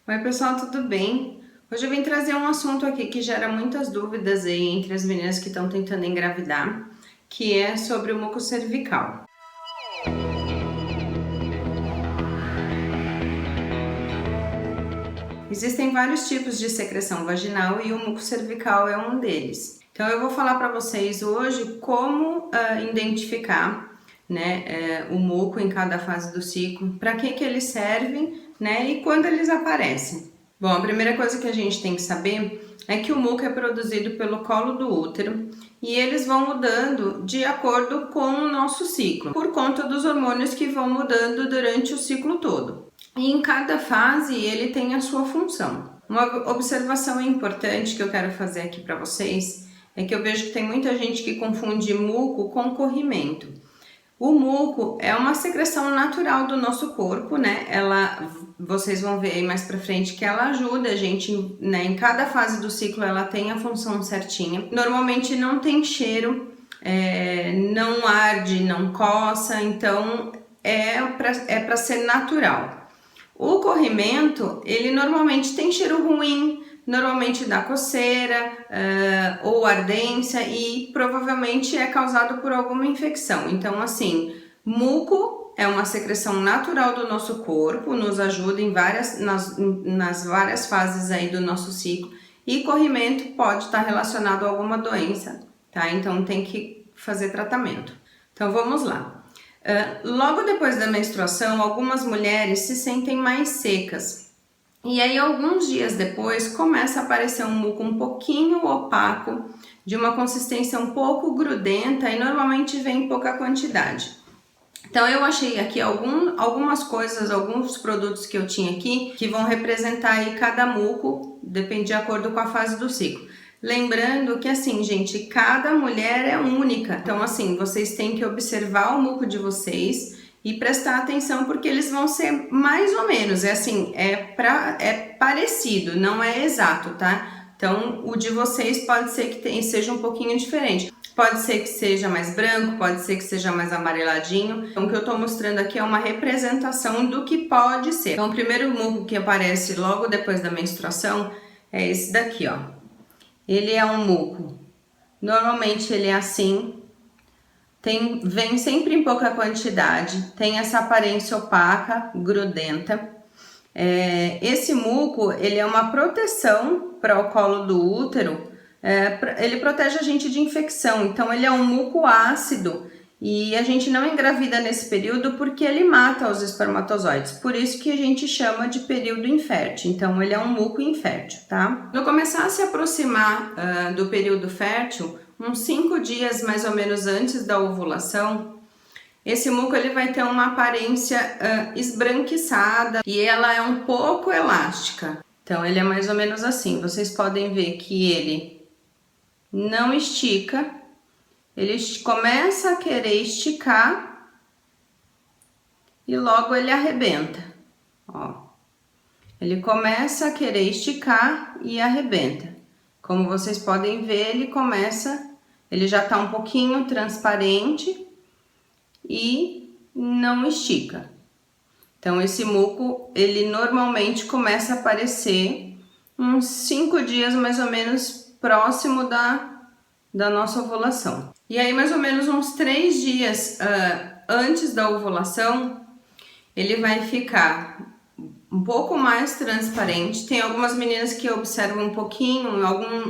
Oi pessoal, tudo bem? Hoje eu vim trazer um assunto aqui que gera muitas dúvidas aí entre as meninas que estão tentando engravidar, que é sobre o muco cervical. Existem vários tipos de secreção vaginal e o muco cervical é um deles. Então eu vou falar para vocês hoje como identificar, o muco em cada fase do ciclo, para que eles servem, e quando eles aparecem. Bom, a primeira coisa que a gente tem que saber é que o muco é produzido pelo colo do útero e eles vão mudando de acordo com o nosso ciclo, por conta dos hormônios que vão mudando durante o ciclo todo. E em cada fase ele tem a sua função. Uma observação importante que eu quero fazer aqui para vocês é que eu vejo que tem muita gente que confunde muco com corrimento. O muco é uma secreção natural do nosso corpo, vocês vão ver aí mais pra frente que ela ajuda a gente, em cada fase do ciclo ela tem a função certinha. Normalmente não tem cheiro, não arde, não coça, então é pra ser natural. O corrimento, ele normalmente tem cheiro ruim, normalmente dá coceira ou ardência e provavelmente é causado por alguma infecção. Então, assim, muco é uma secreção natural do nosso corpo, nos ajuda nas várias fases aí do nosso ciclo, e corrimento pode estar relacionado a alguma doença, tá? Então tem que fazer tratamento. Então vamos lá. Logo depois da menstruação, algumas mulheres se sentem mais secas. E aí, alguns dias depois, começa a aparecer um muco um pouquinho opaco, de uma consistência um pouco grudenta e normalmente vem em pouca quantidade. Então, eu achei aqui algumas coisas, alguns produtos que eu tinha aqui, que vão representar aí cada muco, depende de acordo com a fase do ciclo. Lembrando que assim, gente, cada mulher é única. Então, assim, vocês têm que observar o muco de vocês e prestar atenção porque eles vão ser mais ou menos, é parecido, não é exato, tá? Então, o de vocês pode ser que seja um pouquinho diferente. Pode ser que seja mais branco, pode ser que seja mais amareladinho. Então, o que eu tô mostrando aqui é uma representação do que pode ser. Então, o primeiro muco que aparece logo depois da menstruação é esse daqui, ó. Ele é um muco. Normalmente ele é assim, vem sempre em pouca quantidade, tem essa aparência opaca, grudenta. Esse muco, ele é uma proteção para o colo do útero, ele protege a gente de infecção, então ele é um muco ácido e a gente não engravida nesse período porque ele mata os espermatozoides, por isso que a gente chama de período infértil, então ele é um muco infértil, tá? Quando começar a se aproximar do período fértil, uns 5 dias mais ou menos antes da ovulação, esse muco ele vai ter uma aparência esbranquiçada e ela é um pouco elástica. Então ele é mais ou menos assim, vocês podem ver que ele não estica, ele começa a querer esticar e logo ele arrebenta, ó. Ele começa a querer esticar e arrebenta. Como vocês podem ver, ele já tá um pouquinho transparente e não estica. Então esse muco, ele normalmente começa a aparecer uns 5 dias mais ou menos próximo da nossa ovulação. E aí mais ou menos uns 3 dias antes da ovulação, ele vai ficar um pouco mais transparente. Tem algumas meninas que observam um pouquinho,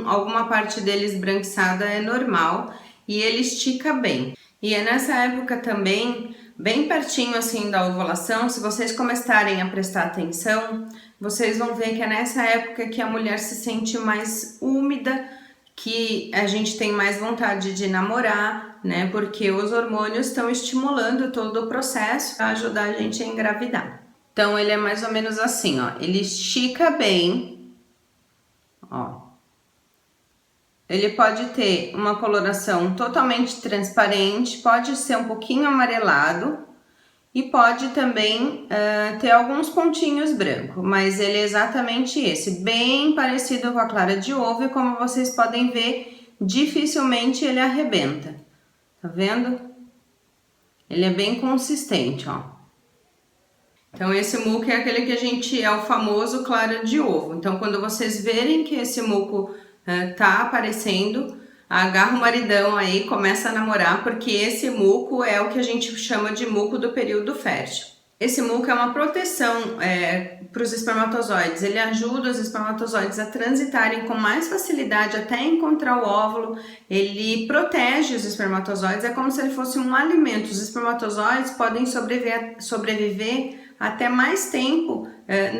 alguma parte dele esbranquiçada é normal e ele estica bem. E é nessa época também, bem pertinho assim da ovulação, se vocês começarem a prestar atenção, vocês vão ver que é nessa época que a mulher se sente mais úmida, que a gente tem mais vontade de namorar, né? Porque os hormônios estão estimulando todo o processo para ajudar a gente a engravidar. Então ele é mais ou menos assim, ó. Ele estica bem, ó. Ele pode ter uma coloração totalmente transparente, pode ser um pouquinho amarelado e pode também ter alguns pontinhos brancos, mas ele é exatamente esse, bem parecido com a clara de ovo e como vocês podem ver, dificilmente ele arrebenta, tá vendo? Ele é bem consistente, ó. Então esse muco é aquele que a gente é o famoso clara de ovo. Então quando vocês verem que esse muco tá aparecendo, agarra o maridão aí, começa a namorar, porque esse muco é o que a gente chama de muco do período fértil. Esse muco é uma proteção para os espermatozoides, ele ajuda os espermatozoides a transitarem com mais facilidade até encontrar o óvulo, ele protege os espermatozoides, é como se ele fosse um alimento. Os espermatozoides podem sobreviver até mais tempo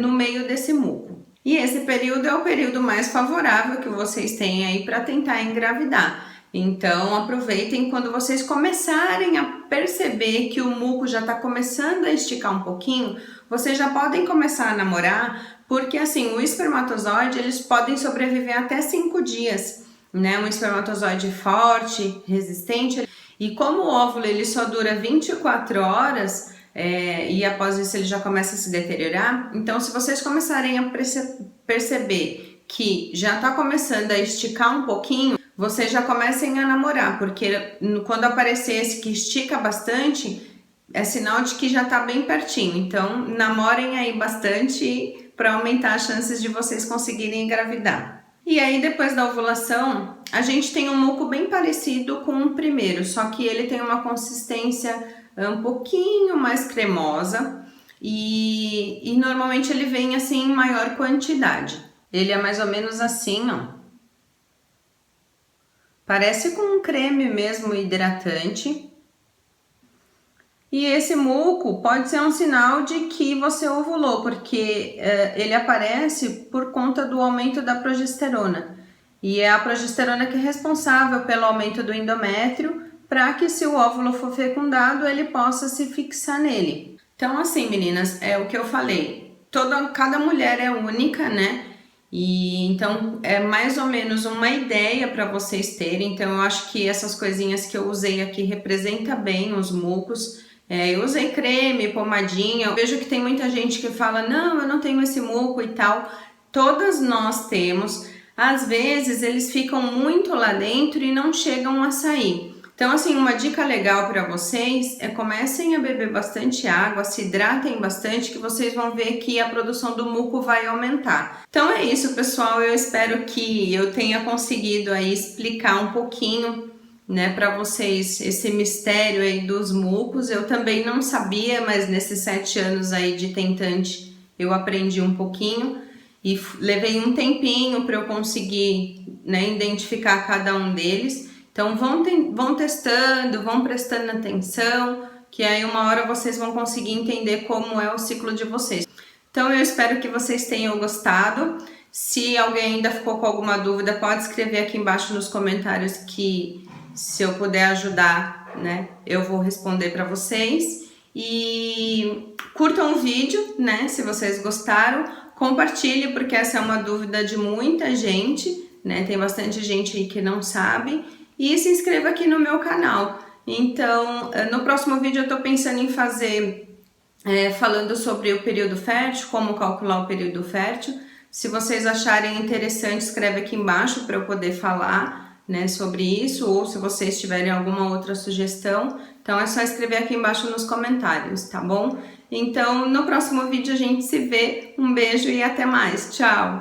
no meio desse muco. E esse período é o período mais favorável que vocês têm aí para tentar engravidar. Então aproveitem quando vocês começarem a perceber que o muco já está começando a esticar um pouquinho, vocês já podem começar a namorar, porque assim, o espermatozoide eles podem sobreviver até 5 dias, né? Um espermatozoide forte, resistente, e como o óvulo ele só dura 24 horas, e após isso ele já começa a se deteriorar, então se vocês começarem a perceber que já está começando a esticar um pouquinho, vocês já comecem a namorar, porque quando aparecer esse que estica bastante, é sinal de que já está bem pertinho. Então namorem aí bastante para aumentar as chances de vocês conseguirem engravidar. E aí depois da ovulação, a gente tem um muco bem parecido com o primeiro, só que ele tem uma consistência um pouquinho mais cremosa e normalmente ele vem assim em maior quantidade. Ele é mais ou menos assim, ó. Parece com um creme mesmo hidratante. E esse muco pode ser um sinal de que você ovulou, porque ele aparece por conta do aumento da progesterona. E é a progesterona que é responsável pelo aumento do endométrio, para que se o óvulo for fecundado, ele possa se fixar nele. Então assim, meninas, é o que eu falei, cada mulher é única, né? E então é mais ou menos uma ideia para vocês terem. Então eu acho que essas coisinhas que eu usei aqui representa bem os mucos. Eu usei creme, pomadinha. Eu vejo que tem muita gente que fala, não, eu não tenho esse muco e tal. Todas nós temos. Às vezes eles ficam muito lá dentro e não chegam a sair. Então assim, uma dica legal para vocês é comecem a beber bastante água, se hidratem bastante, que vocês vão ver que a produção do muco vai aumentar. Então é isso, pessoal, eu espero que eu tenha conseguido aí explicar um pouquinho, né, para vocês esse mistério aí dos mucos. Eu também não sabia, mas nesses 7 anos aí de tentante eu aprendi um pouquinho e levei um tempinho para eu conseguir, né, identificar cada um deles. Então vão testando, vão prestando atenção, que aí uma hora vocês vão conseguir entender como é o ciclo de vocês. Então eu espero que vocês tenham gostado. Se alguém ainda ficou com alguma dúvida, pode escrever aqui embaixo nos comentários que, se eu puder ajudar, né, eu vou responder para vocês. E curtam o vídeo, né, se vocês gostaram. Compartilhe, porque essa é uma dúvida de muita gente, né, tem bastante gente aí que não sabe. E se inscreva aqui no meu canal. Então, no próximo vídeo eu tô pensando em fazer, falando sobre o período fértil, como calcular o período fértil. Se vocês acharem interessante, escreve aqui embaixo para eu poder falar, né, sobre isso, ou se vocês tiverem alguma outra sugestão, então é só escrever aqui embaixo nos comentários, tá bom? Então, no próximo vídeo a gente se vê. Um beijo e até mais. Tchau!